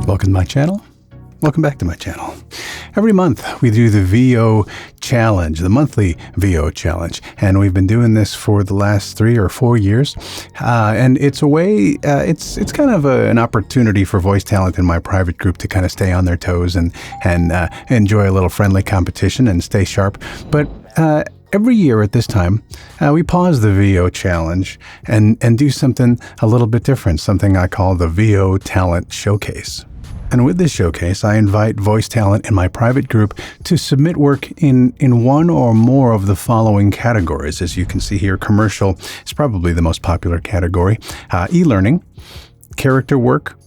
Welcome to my channel. Welcome back to my channel. Every month we do the VO challenge, the monthly VO challenge, and we've been doing this for the last 3 or 4 years. And it's a way, it's kind of an opportunity for voice talent in my private group to kind of stay on their toes and enjoy a little friendly competition and stay sharp. But every year at this time, we pause the VO challenge and do something a little bit different, something I call the VO Talent Showcase. And with this showcase, I invite voice talent in my private group to submit work in one or more of the following categories. As you can see here, commercial is probably the most popular category. E-learning, character work,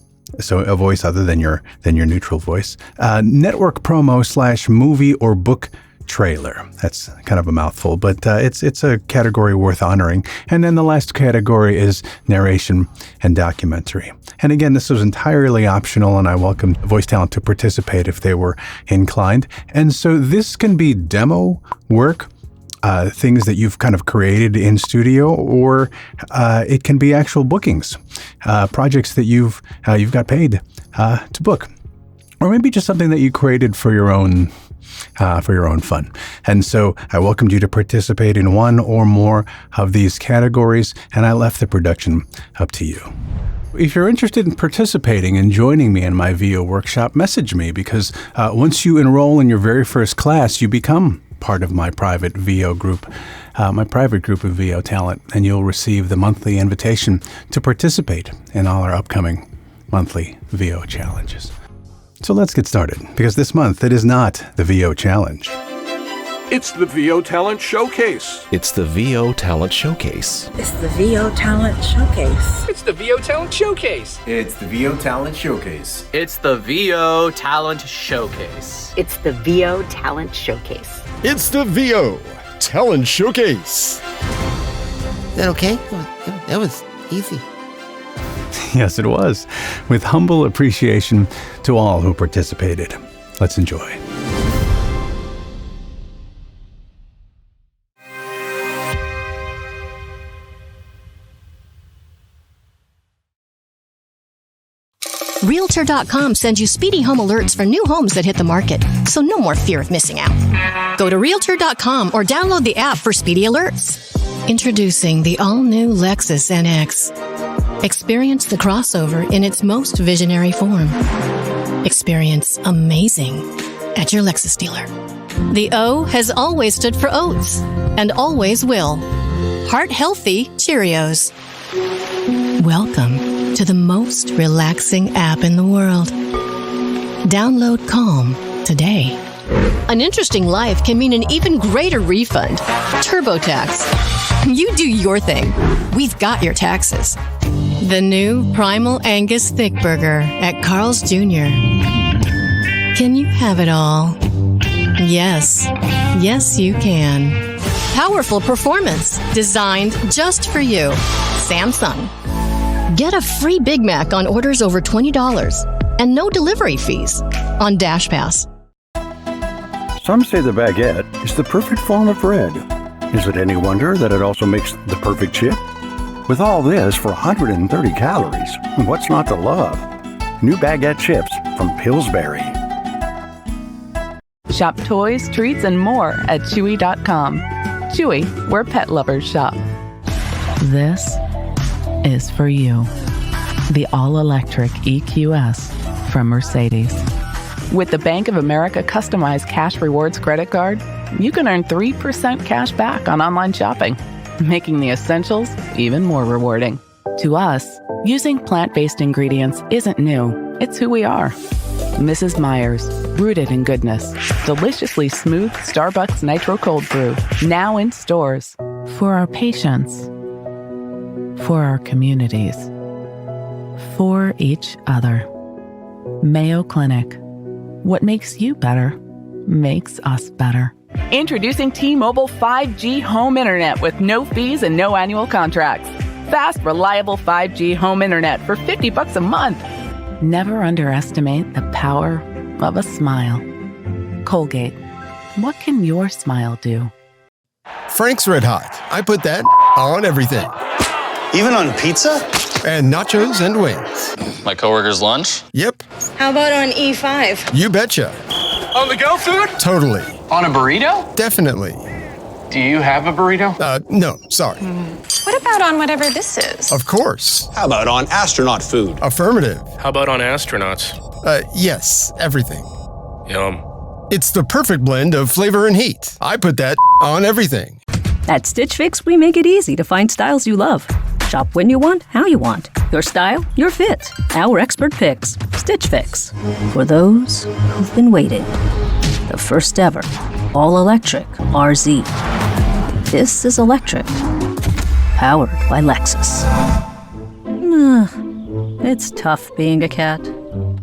so a voice other than your neutral voice, network promo / movie or book trailer. That's kind of a mouthful, but it's a category worth honoring. And then the last category is narration and documentary. And again, this was entirely optional, and I welcome voice talent to participate if they were inclined. And so this can be demo work, things that you've kind of created in studio, or it can be actual bookings, projects that you've got paid to book, or maybe just something that you created for your own fun. And so I welcomed you to participate in one or more of these categories, and I left the production up to you. If you're interested in participating and joining me in my VO workshop, message me, because once you enroll in your very first class, you become part of my private VO group, my private group of VO talent, and you'll receive the monthly invitation to participate in all our upcoming monthly VO challenges. So let's get started, because this month it is not the VO challenge. It's the VO Talent Showcase. It's the VO Talent Showcase. It's the VO Talent Showcase. It's the VO Talent Showcase. It's the VO Talent Showcase. It's the VO Talent Showcase. It's the VO Talent Showcase. It's the VO Talent Showcase. Is that okay? That was easy. Yes, it was. With humble appreciation to all who participated. Let's enjoy. Realtor.com sends you speedy home alerts for new homes that hit the market, so no more fear of missing out. Go to Realtor.com or download the app for speedy alerts. Introducing the all-new Lexus NX. Experience the crossover in its most visionary form. Experience amazing at your Lexus dealer. The O has always stood for oats, and always will. Heart-healthy Cheerios. Welcome to the most relaxing app in the world. Download Calm today. An interesting life can mean an even greater refund. TurboTax. You do your thing. We've got your taxes. The new Primal Angus Thick Burger at Carl's Jr. Can you have it all? Yes. Yes, you can. Powerful performance. Designed just for you. Samsung. Get a free Big Mac on orders over $20 and no delivery fees on DashPass. Some say the baguette is the perfect form of bread. Is it any wonder that it also makes the perfect chip? With all this for 130 calories, what's not to love? New baguette chips from Pillsbury. Shop toys, treats, and more at Chewy.com. Chewy, where pet lovers shop. This is for you. The all-electric EQS from Mercedes. With the Bank of America customized cash rewards credit card, you can earn 3% cash back on online shopping, making the essentials even more rewarding. To us, using plant-based ingredients isn't new. It's who we are. Mrs. Meyer's, rooted in goodness. Deliciously smooth Starbucks Nitro Cold Brew, now in stores. For our patients, for our communities, for each other. Mayo Clinic. What makes you better makes us better. Introducing T-Mobile 5G Home Internet with no fees and no annual contracts. Fast, reliable 5G home internet for $50 a month. Never underestimate the power of a smile. Colgate. What can your smile do? Frank's Red Hot. I put that on everything. Even on pizza? And nachos and wings. My coworker's lunch? Yep. How about on E5? You betcha. On the go food? Totally. On a burrito? Definitely. Do you have a burrito? No, sorry. What about on whatever this is? Of course. How about on astronaut food? Affirmative. How about on astronauts? Yes, everything. Yum. It's the perfect blend of flavor and heat. I put that on everything. At Stitch Fix, we make it easy to find styles you love. Shop when you want, how you want. Your style, your fit. Our expert picks. Stitch Fix. For those who've been waiting. The first ever all-electric RZ. This is electric. Powered by Lexus. It's tough being a cat.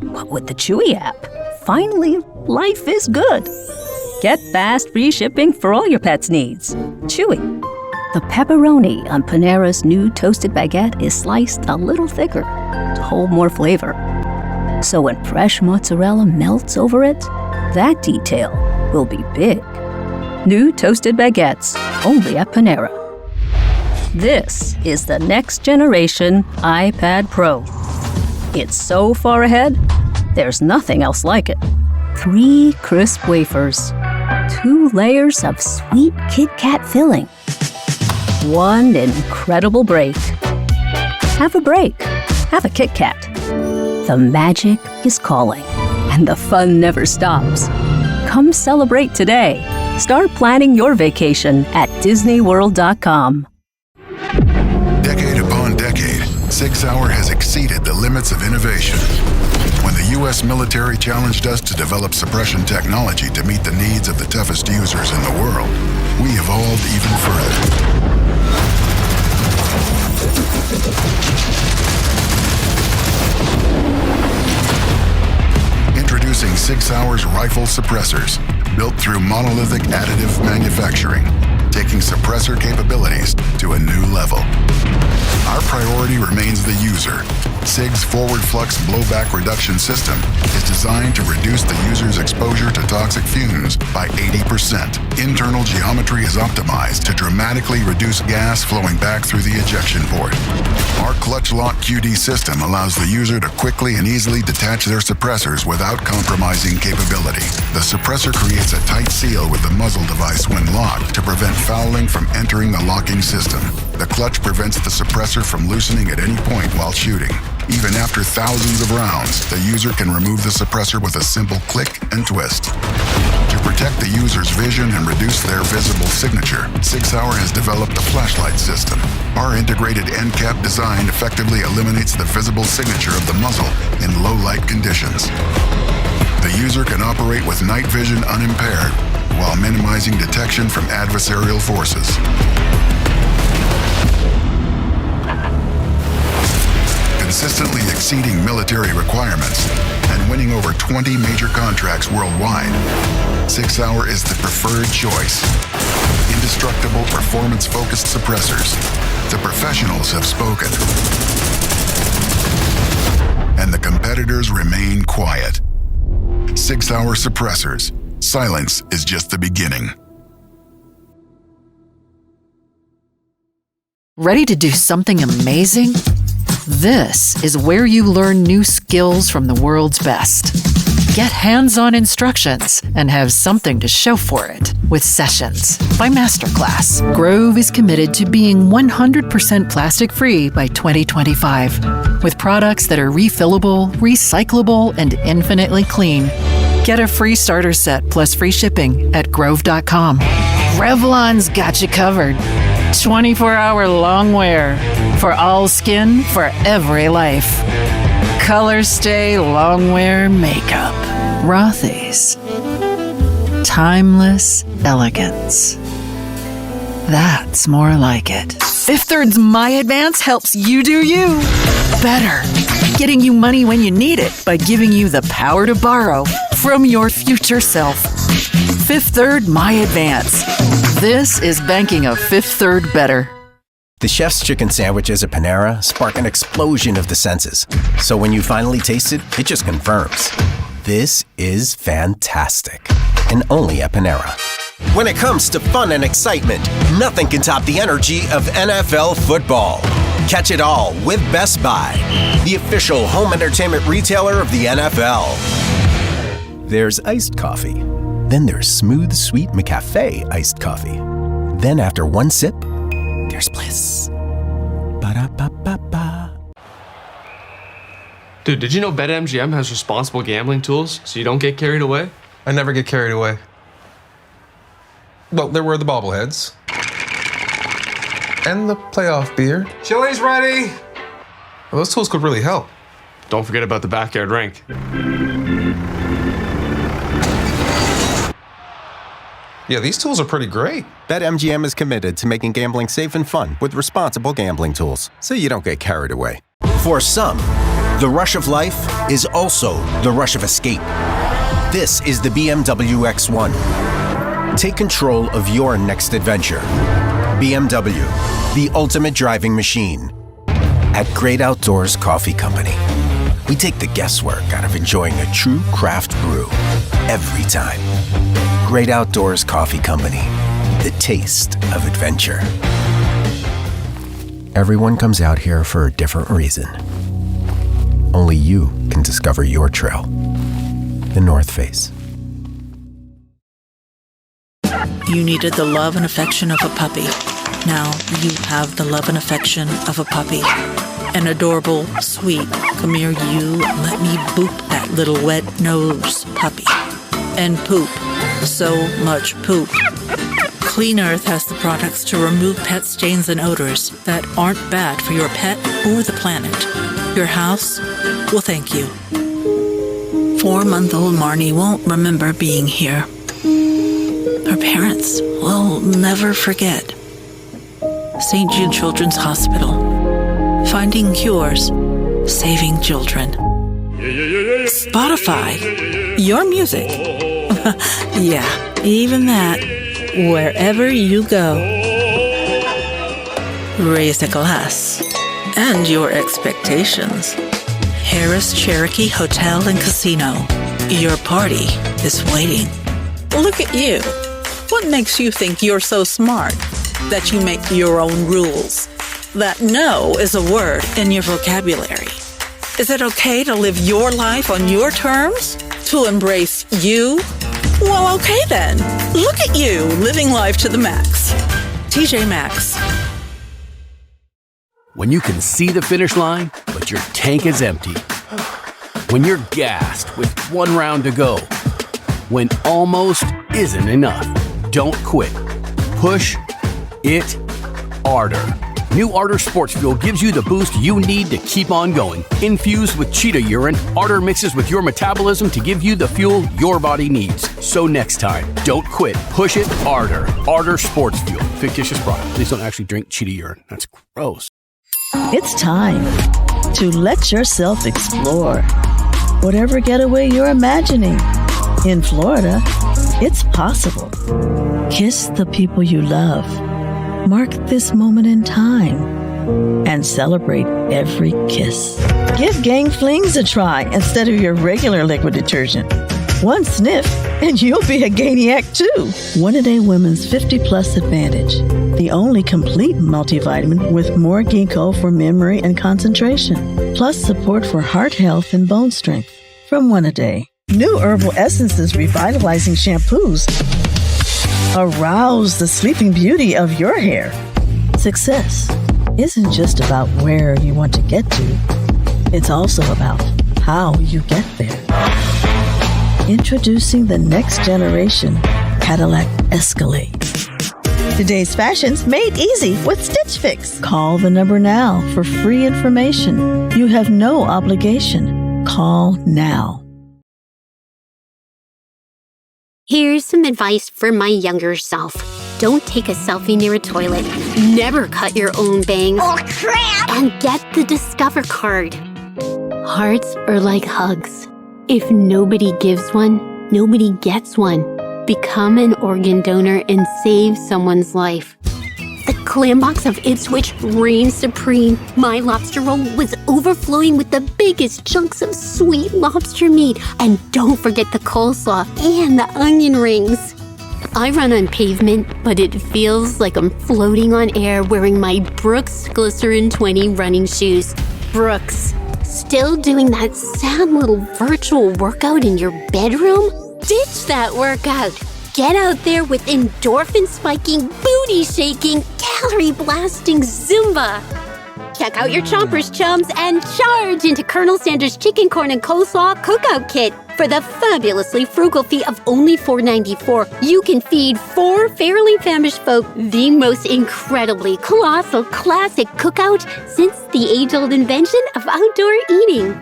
But with the Chewy app, finally, life is good. Get fast free shipping for all your pet's needs. Chewy. The pepperoni on Panera's new toasted baguette is sliced a little thicker to hold more flavor. So when fresh mozzarella melts over it, that detail will be big. New toasted baguettes, only at Panera. This is the next generation iPad Pro. It's so far ahead, there's nothing else like it. 3 crisp wafers, 2 layers of sweet Kit Kat filling, 1 incredible break. Have a break. Have a Kit Kat. The magic is calling, and the fun never stops. Come celebrate today. Start planning your vacation at DisneyWorld.com. Decade upon decade, 6 Hour has exceeded the limits of innovation. When the U.S. military challenged us to develop suppression technology to meet the needs of the toughest users in the world, we evolved even further. Introducing 6 Hour's rifle suppressors, built through monolithic additive manufacturing, taking suppressor capabilities to a new level. Our priority remains the user. SIG's forward flux blowback reduction system is designed to reduce the user's exposure to toxic fumes by 80%. Internal geometry is optimized to dramatically reduce gas flowing back through the ejection port. Our clutch lock QD system allows the user to quickly and easily detach their suppressors without compromising capability. The suppressor creates a tight seal with the muzzle device when locked to prevent fouling from entering the locking system. The clutch prevents the suppressor from loosening at any point while shooting. Even after thousands of rounds, the user can remove the suppressor with a simple click and twist. To protect the user's vision and reduce their visible signature, 6 Hour has developed a flashlight system. Our integrated end cap design effectively eliminates the visible signature of the muzzle in low light conditions. The user can operate with night vision unimpaired while minimizing detection from adversarial forces. Consistently exceeding military requirements and winning over 20 major contracts worldwide, 6 Hour is the preferred choice. Indestructible performance-focused suppressors. The professionals have spoken. And the competitors remain quiet. 6 Hour suppressors. Silence is just the beginning. Ready to do something amazing? This is where you learn new skills from the world's best. Get hands-on instructions and have something to show for it with Sessions by Masterclass. Grove is committed to being 100% plastic-free by 2025 with products that are refillable, recyclable, and infinitely clean. Get a free starter set plus free shipping at grove.com. Revlon's got you covered. 24-hour long wear for all skin, for every life. Color Stay Long Wear Makeup. Rothy's. Timeless elegance. That's more like it. Fifth Third's My Advance helps you do you better. Getting you money when you need it by giving you the power to borrow from your future self. Fifth Third My Advance. This is banking a Fifth Third better. The chef's chicken sandwiches at Panera spark an explosion of the senses. So when you finally taste it, it just confirms. This is fantastic. And only at Panera. When it comes to fun and excitement, nothing can top the energy of NFL football. Catch it all with Best Buy, the official home entertainment retailer of the NFL. There's iced coffee. Then there's smooth, sweet McCafe iced coffee. Then after one sip, there's bliss. Ba-da-ba-ba-ba. Dude, did you know BetMGM has responsible gambling tools so you don't get carried away? I never get carried away. Well, there were the bobbleheads. And the playoff beer. Chili's ready! Well, those tools could really help. Don't forget about the backyard rink. Yeah, these tools are pretty great. BetMGM is committed to making gambling safe and fun with responsible gambling tools, so you don't get carried away. For some, the rush of life is also the rush of escape. This is the BMW X1. Take control of your next adventure. BMW, the ultimate driving machine. At Great Outdoors Coffee Company, we take the guesswork out of enjoying a true craft brew every time. Great Outdoors Coffee Company, the taste of adventure. Everyone comes out here for a different reason. Only you can discover your trail. The North Face. You needed the love and affection of a puppy. Now you have the love and affection of a puppy. An adorable, sweet, come here you, let me boop that little wet nose puppy. And poop. So much poop. Clean Earth has the products to remove pet stains and odors that aren't bad for your pet or the planet. Your house will thank you. 4-month-old Marnie won't remember being here. Her parents will never forget. St. Jude Children's Hospital. Finding cures. Saving children. Spotify. Your music. Yeah, even that. Wherever you go. Raise a glass. And your expectations. Harris Cherokee Hotel and Casino. Your party is waiting. Look at you. What makes you think you're so smart that you make your own rules? That no is a word in your vocabulary. Is it okay to live your life on your terms? To embrace you? Well, okay then. Look at you, living life to the max. TJ Maxx. When you can see the finish line, but your tank is empty. When you're gassed with one round to go. When almost isn't enough. Don't quit. Push it harder. New Ardor Sports Fuel gives you the boost you need to keep on going. Infused with cheetah urine, Ardor mixes with your metabolism to give you the fuel your body needs. So next time, don't quit. Push it harder. Ardor Sports Fuel. Fictitious product. Please don't actually drink cheetah urine. That's gross. It's time to let yourself explore. Whatever getaway you're imagining. In Florida, it's possible. Kiss the people you love. Mark this moment in time and celebrate every kiss. Give Gang Flings a try instead of your regular liquid detergent. One sniff and you'll be a Gainiac too. One-A-Day Women's 50+ Advantage. The only complete multivitamin with more ginkgo for memory and concentration. Plus support for heart health and bone strength. From One-A-Day. New Herbal Essences Revitalizing Shampoos. Arouse the sleeping beauty of your hair. Success isn't just about where you want to get to. It's also about how you get there. Introducing the next generation Cadillac Escalade. Today's fashion's made easy with Stitch Fix. Call the number now for free information. You have no obligation. Call now. Here's some advice for my younger self. Don't take a selfie near a toilet. Never cut your own bangs. Oh, crap! And get the Discover card. Hearts are like hugs. If nobody gives one, nobody gets one. Become an organ donor and save someone's life. The clam box of Ipswich reigned supreme. My lobster roll was overflowing with the biggest chunks of sweet lobster meat. And don't forget the coleslaw and the onion rings. I run on pavement, but it feels like I'm floating on air wearing my Brooks Glycerin 20 running shoes. Brooks, still doing that sad little virtual workout in your bedroom? Ditch that workout. Get out there with endorphin-spiking, booty-shaking, calorie-blasting Zumba. Check out your Chompers Chums and charge into Colonel Sanders Chicken Corn and Coleslaw Cookout Kit. For the fabulously frugal fee of only $4.94, you can feed 4 fairly famished folk the most incredibly colossal classic cookout since the age-old invention of outdoor eating.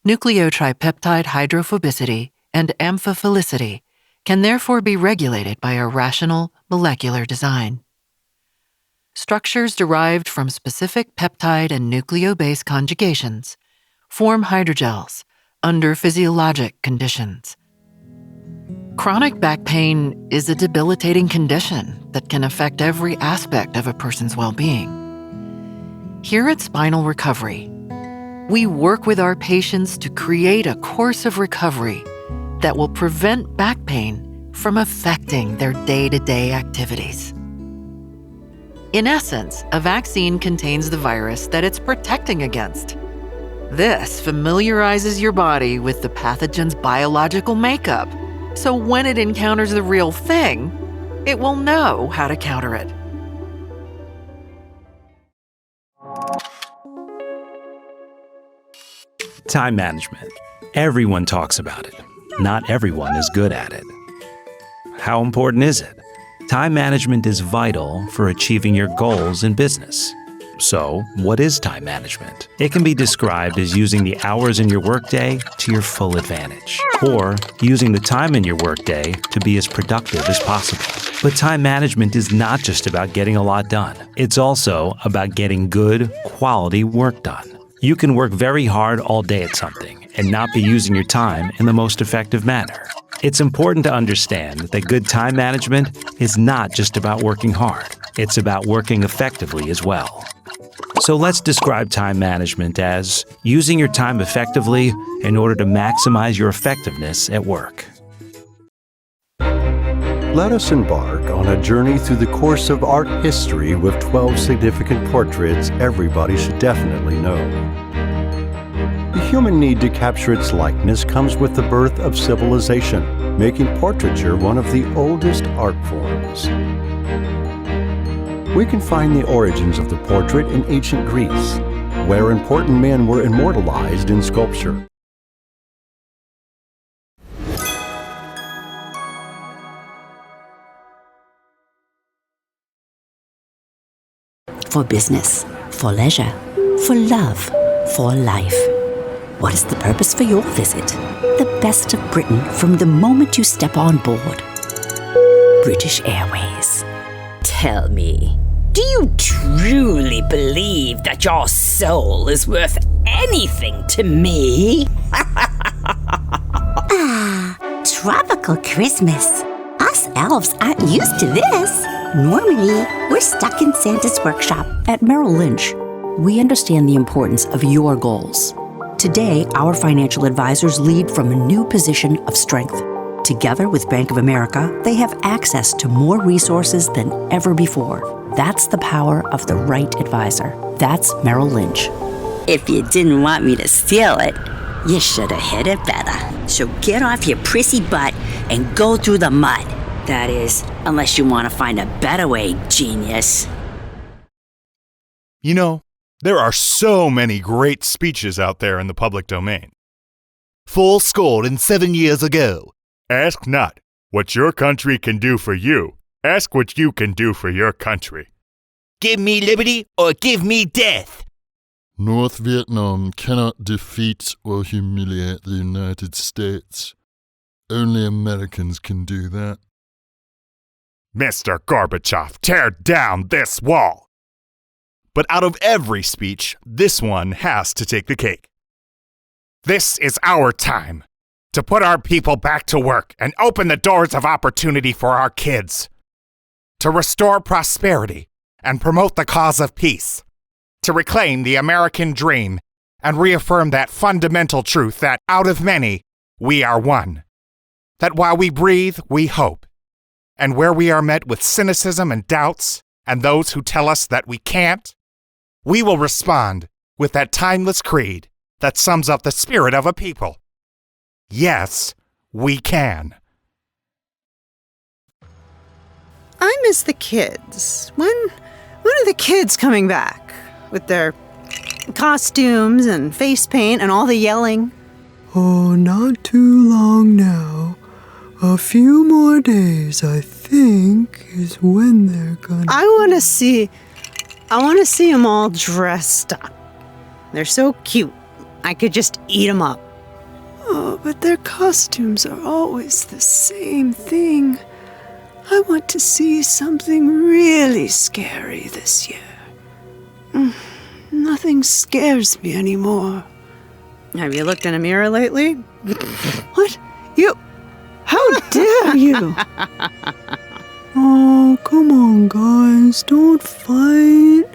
Nucleotripeptide hydrophobicity and amphiphilicity can therefore be regulated by a rational molecular design. Structures derived from specific peptide and nucleobase conjugations form hydrogels under physiologic conditions. Chronic back pain is a debilitating condition that can affect every aspect of a person's well-being. Here at Spinal Recovery, we work with our patients to create a course of recovery that will prevent back pain from affecting their day-to-day activities. In essence, a vaccine contains the virus that it's protecting against. This familiarizes your body with the pathogen's biological makeup, so when it encounters the real thing, it will know how to counter it. Time management. Everyone talks about it. Not everyone is good at it. How important is it? Time management is vital for achieving your goals in business. So, what is time management? It can be described as using the hours in your workday to your full advantage, or using the time in your workday to be as productive as possible. But time management is not just about getting a lot done. It's also about getting good, quality work done. You can work very hard all day at something and not be using your time in the most effective manner. It's important to understand that good time management is not just about working hard. It's about working effectively as well. So let's describe time management as using your time effectively in order to maximize your effectiveness at work. Let us embark on a journey through the course of art history with 12 significant portraits everybody should definitely know. The human need to capture its likeness comes with the birth of civilization, making portraiture one of the oldest art forms. We can find the origins of the portrait in ancient Greece, where important men were immortalized in sculpture. For business, for leisure, for love, for life. What is the purpose for your visit? The best of Britain from the moment you step on board. British Airways. Tell me, do you truly believe that your soul is worth anything to me? Tropical Christmas. Us elves aren't used to this. Normally, we're stuck in Santa's workshop. At Merrill Lynch, we understand the importance of your goals. Today, our financial advisors lead from a new position of strength. Together with Bank of America, they have access to more resources than ever before. That's the power of the right advisor. That's Merrill Lynch. If you didn't want me to steal it, you should have hid it better. So get off your prissy butt and go through the mud. That is, unless you want to find a better way, genius. You know, there are so many great speeches out there in the public domain. 7 years ago. Ask not what your country can do for you. Ask what you can do for your country. Give me liberty or give me death. North Vietnam cannot defeat or humiliate the United States. Only Americans can do that. Mr. Gorbachev, tear down this wall! But out of every speech, this one has to take the cake. This is our time to put our people back to work and open the doors of opportunity for our kids. To restore prosperity and promote the cause of peace. to reclaim the American dream and reaffirm that fundamental truth that out of many, we are one. That while we breathe, we hope. And where we are met with cynicism and doubts, and those who tell us that we can't, we will respond with that timeless creed that sums up the spirit of a people. Yes, we can. I miss the kids. When are the kids coming back? With their costumes and face paint and all the yelling? Oh, not too long now. A few more days, I think, is when they're gonna... I want to see them all dressed up. They're so cute. I could just eat them up. Oh, but their costumes are always the same thing. I want to see something really scary this year. Nothing scares me anymore. Have you looked in a mirror lately? What? You... How dare you? Oh, come on, guys. Don't fight.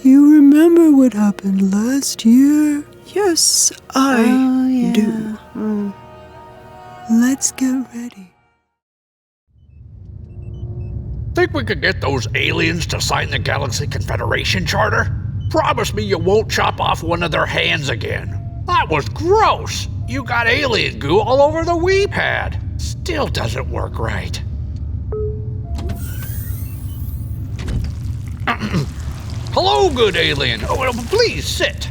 You remember what happened last year? Yes, I do. Let's get ready. Think we could get those aliens to sign the Galaxy Confederation Charter? Promise me you won't chop off one of their hands again. That was gross. You got alien goo all over the Wii pad. Still doesn't work right. Hello, good alien. Oh, well, please sit.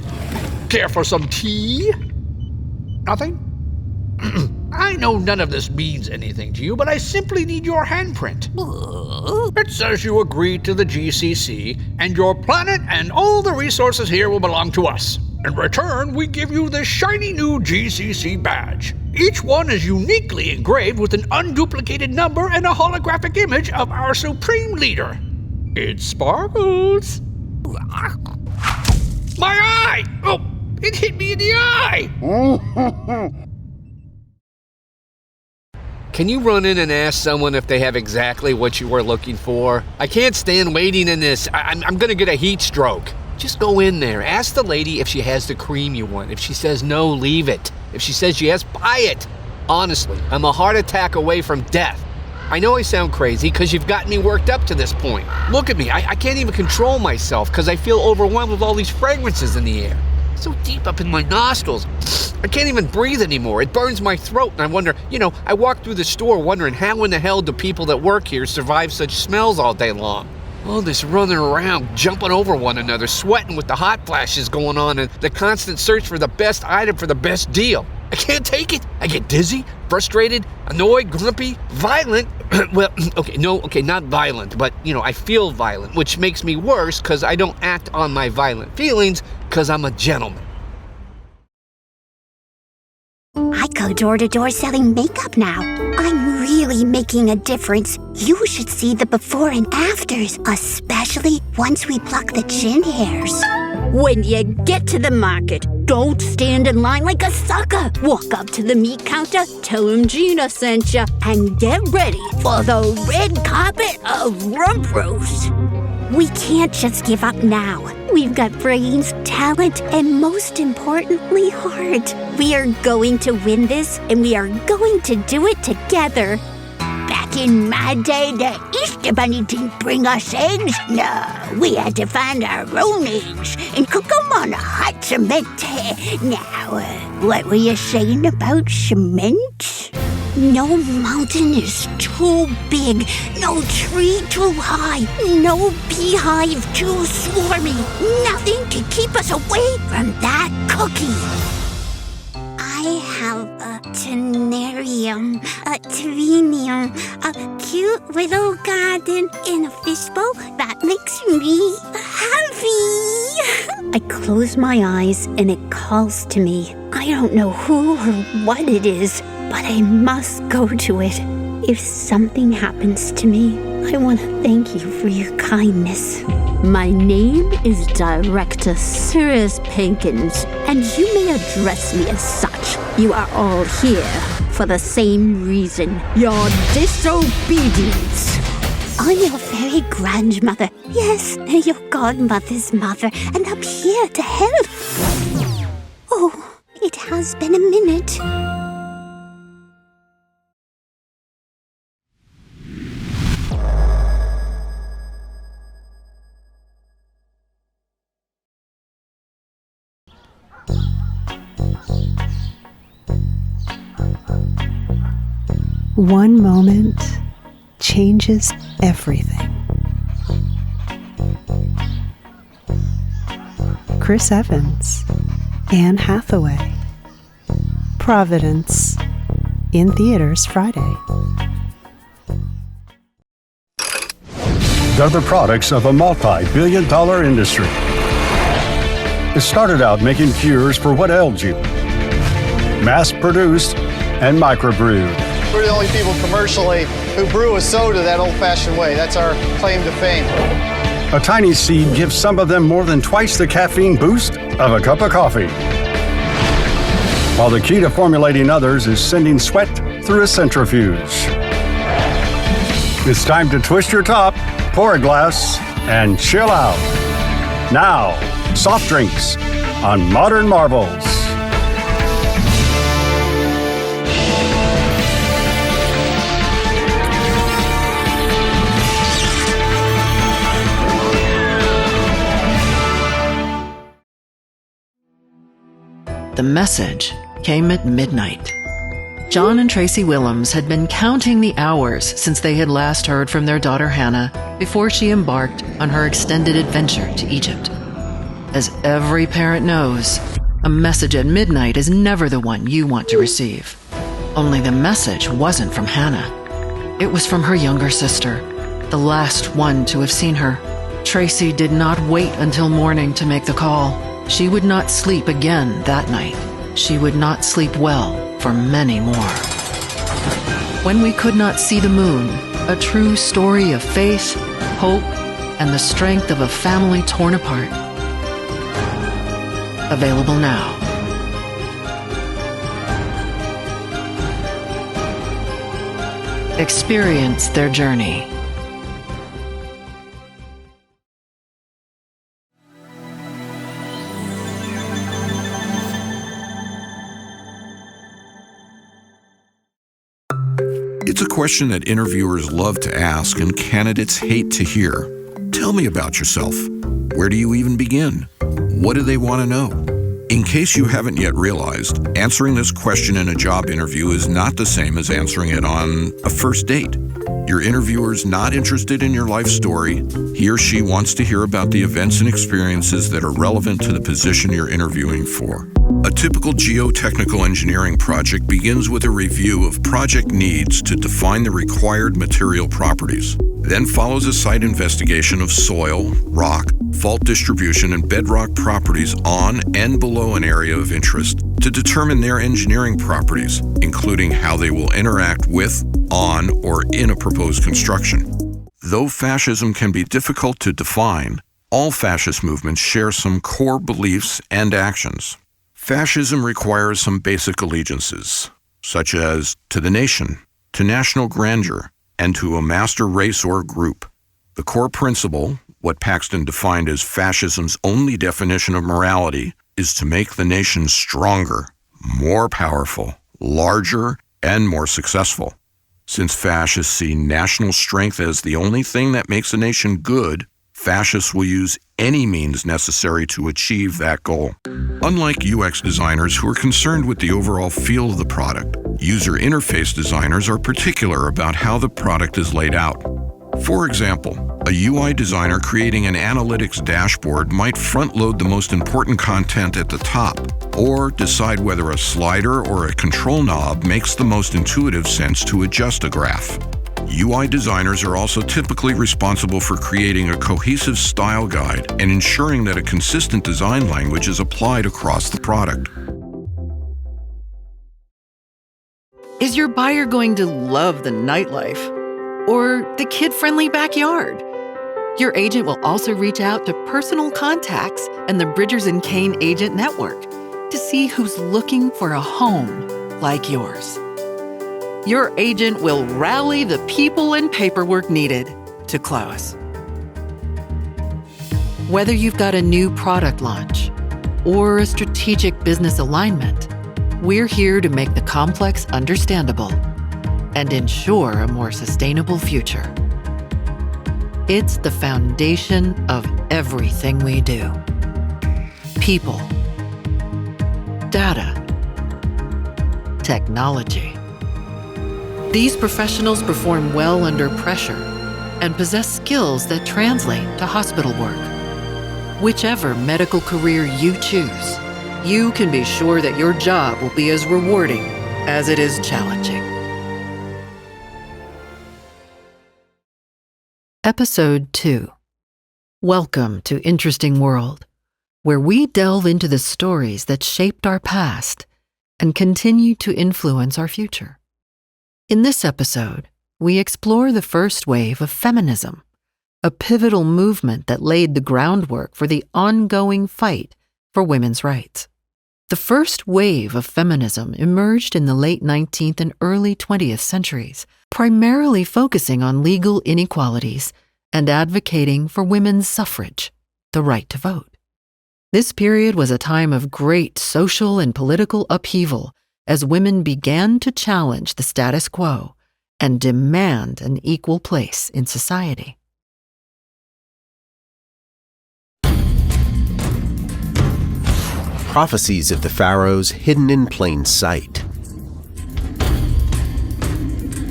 Care for some tea? Nothing? I know none of this means anything to you, but I simply need your handprint. It says you agreed to the GCC, and your planet and all the resources here will belong to us. In return, we give you this shiny new GCC badge. Each one is uniquely engraved with an unduplicated number and a holographic image of our supreme leader. It sparkles. My eye! Oh, it hit me in the eye! Can you run in and ask someone if they have exactly what you were looking for? I can't stand waiting in this. I'm gonna get a heat stroke. Just go in there. Ask the lady if she has the cream you want. If she says no, leave it. If she says yes, buy it. Honestly, I'm a heart attack away from death. I know I sound crazy because you've gotten me worked up to this point. Look at me. I can't even control myself because I feel overwhelmed with all these fragrances in the air. So deep up in my nostrils. I can't even breathe anymore. It burns my throat, and I wonder, I walk through the store wondering how in the hell do people that work here survive such smells all day long? All this running around, jumping over one another, sweating with the hot flashes going on, and the constant search for the best item for the best deal. I can't take it. I get dizzy, frustrated, annoyed, grumpy, violent. Well, not violent, but, I feel violent, which makes me worse because I don't act on my violent feelings because I'm a gentleman. I go door to door selling makeup now. I'm really making a difference. You should see the before and afters, especially once we pluck the chin hairs. When you get to the market, don't stand in line like a sucker. Walk up to the meat counter, tell them Gina sent you, and get ready for the red carpet of rump roast. We can't just give up now. We've got brains, talent, and most importantly, heart. We are going to win this, and we are going to do it together. Back in my day, the Easter Bunny didn't bring us eggs. No, we had to find our own eggs and cook them on a hot cement. Now, what were you saying about cement? No mountain is too big, no tree too high, no beehive too swarmy. Nothing can keep us away from that cookie. I have a terrarium, a terrarium, a cute little garden in a fishbowl that makes me happy. I close my eyes and it calls to me. I don't know who or what it is, but I must go to it. If something happens to me, I want to thank you for your kindness. My name is Director Sirius Pankins, and you may address me as such. You are all here for the same reason, your disobedience. I'm your fairy grandmother. Yes, your godmother's mother, and I'm here to help. Oh, it has been a minute. One moment changes everything. Chris Evans, Anne Hathaway, Providence, in theaters Friday. They're the products of a multi-billion-dollar industry. It started out making cures for what ailed you. Mass-produced and microbrewed. We're the only people commercially who brew a soda that old-fashioned way. That's our claim to fame. A tiny seed gives some of them more than twice the caffeine boost of a cup of coffee. While the key to formulating others is sending sweat through a centrifuge. It's time to twist your top, pour a glass, and chill out. Now, soft drinks on Modern Marvels. The message came at midnight. John and Tracy Willems had been counting the hours since they had last heard from their daughter Hannah before she embarked on her extended adventure to Egypt. As every parent knows, a message at midnight is never the one you want to receive. Only the message wasn't from Hannah. It was from her younger sister, the last one to have seen her. Tracy did not wait until morning to make the call. She would not sleep again that night. She would not sleep well for many more. When We Could Not See the Moon, a true story of faith, hope, and the strength of a family torn apart. Available now. Experience their journey. It's a question that interviewers love to ask and candidates hate to hear. Tell me about yourself. Where do you even begin? What do they want to know? In case you haven't yet realized, answering this question in a job interview is not the same as answering it on a first date. Your interviewer's not interested in your life story. He or she wants to hear about the events and experiences that are relevant to the position you're interviewing for. A typical geotechnical engineering project begins with a review of project needs to define the required material properties. Then follows a site investigation of soil, rock, fault distribution, and bedrock properties on and below an area of interest to determine their engineering properties, including how they will interact with, on, or in a proposed construction. Though fascism can be difficult to define, all fascist movements share some core beliefs and actions. Fascism requires some basic allegiances, such as to the nation, to national grandeur, and to a master race or group. The core principle, what Paxton defined as fascism's only definition of morality, is to make the nation stronger, more powerful, larger, and more successful. Since fascists see national strength as the only thing that makes a nation good, fascists will use any means necessary to achieve that goal. Unlike UX designers who are concerned with the overall feel of the product, user interface designers are particular about how the product is laid out. For example, a UI designer creating an analytics dashboard might front-load the most important content at the top, or decide whether a slider or a control knob makes the most intuitive sense to adjust a graph. UI designers are also typically responsible for creating a cohesive style guide and ensuring that a consistent design language is applied across the product. Is your buyer going to love the nightlife or the kid-friendly backyard? Your agent will also reach out to personal contacts and the Bridgers & Kane agent network to see who's looking for a home like yours. Your agent will rally the people and paperwork needed to close. Whether you've got a new product launch or a strategic business alignment, we're here to make the complex understandable and ensure a more sustainable future. It's the foundation of everything we do. People, data, technology. These professionals perform well under pressure and possess skills that translate to hospital work. Whichever medical career you choose, you can be sure that your job will be as rewarding as it is challenging. Episode 2. Welcome to Interesting World, where we delve into the stories that shaped our past and continue to influence our future. In this episode, we explore the first wave of feminism, a pivotal movement that laid the groundwork for the ongoing fight for women's rights. The first wave of feminism emerged in the late 19th and early 20th centuries, primarily focusing on legal inequalities and advocating for women's suffrage, the right to vote. This period was a time of great social and political upheaval as women began to challenge the status quo and demand an equal place in society. Prophecies of the pharaohs hidden in plain sight.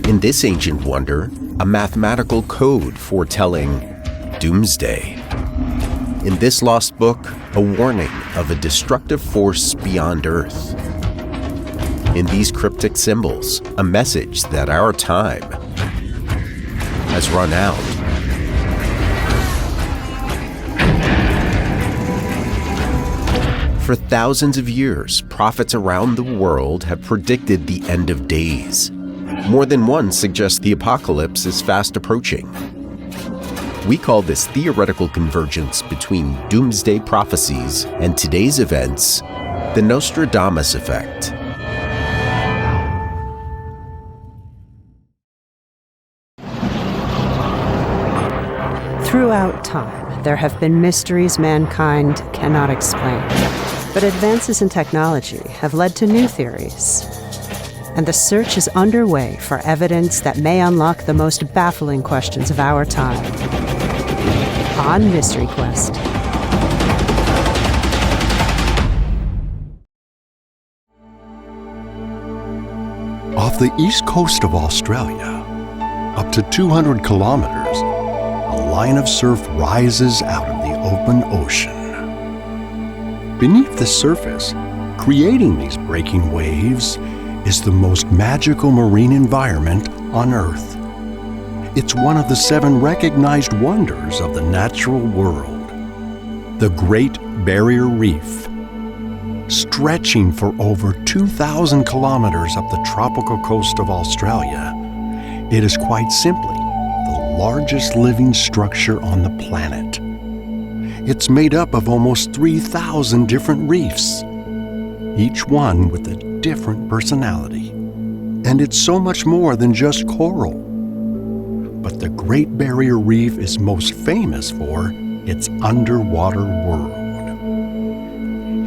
In this ancient wonder, a mathematical code foretelling doomsday. In this lost book, a warning of a destructive force beyond Earth. In these cryptic symbols, a message that our time has run out. For thousands of years, prophets around the world have predicted the end of days. More than one suggests the apocalypse is fast approaching. We call this theoretical convergence between doomsday prophecies and today's events the Nostradamus effect. Throughout time, there have been mysteries mankind cannot explain. But advances in technology have led to new theories. And the search is underway for evidence that may unlock the most baffling questions of our time. On Mystery Quest. Off the east coast of Australia, up to 200 kilometers, a line of surf rises out of the open ocean. Beneath the surface, creating these breaking waves, is the most magical marine environment on Earth. It's one of the 7 recognized wonders of the natural world. The Great Barrier Reef. Stretching for over 2,000 kilometers up the tropical coast of Australia, it is quite simply the largest living structure on the planet. It's made up of almost 3,000 different reefs, each one with a different personality. And it's so much more than just coral. But the Great Barrier Reef is most famous for its underwater world.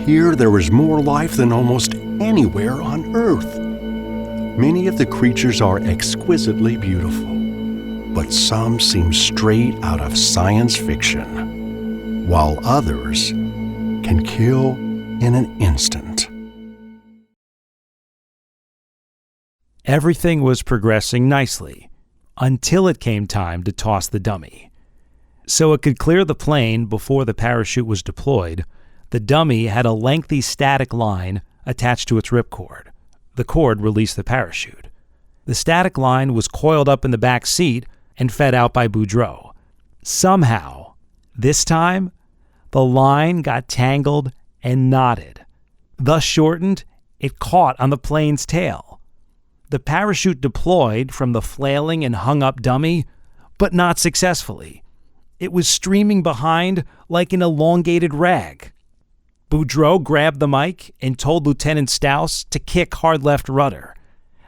Here there is more life than almost anywhere on Earth. Many of the creatures are exquisitely beautiful, but some seem straight out of science fiction, while others can kill in an instant. Everything was progressing nicely until it came time to toss the dummy. So it could clear the plane before the parachute was deployed, the dummy had a lengthy static line attached to its ripcord. The cord released the parachute. The static line was coiled up in the back seat and fed out by Boudreaux. Somehow, this time, the line got tangled and knotted. Thus shortened, it caught on the plane's tail. The parachute deployed from the flailing and hung-up dummy, but not successfully. It was streaming behind like an elongated rag. Boudreaux grabbed the mic and told Lieutenant Staus to kick hard left rudder.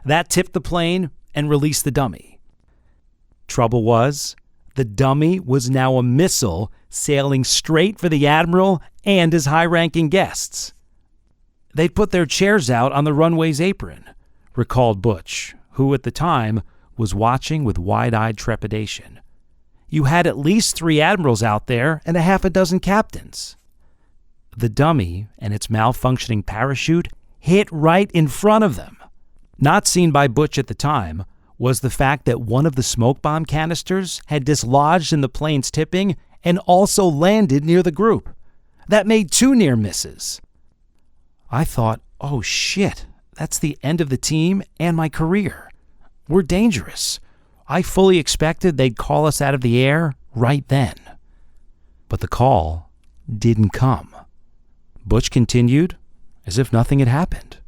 That tipped the plane and released the dummy. Trouble was, The dummy was now a missile sailing straight for the Admiral and his high-ranking guests. They'd put their chairs out on the runway's apron, recalled Butch, who at the time was watching with wide-eyed trepidation. You had at least 3 admirals out there and a half a dozen captains. The dummy and its malfunctioning parachute hit right in front of them. Not seen by Butch at the time was the fact that one of the smoke bomb canisters had dislodged in the plane's tipping and also landed near the group. That made 2 near misses. I thought, oh shit, that's the end of the team and my career. We're dangerous. I fully expected they'd call us out of the air right then. But the call didn't come. Butch continued as if nothing had happened.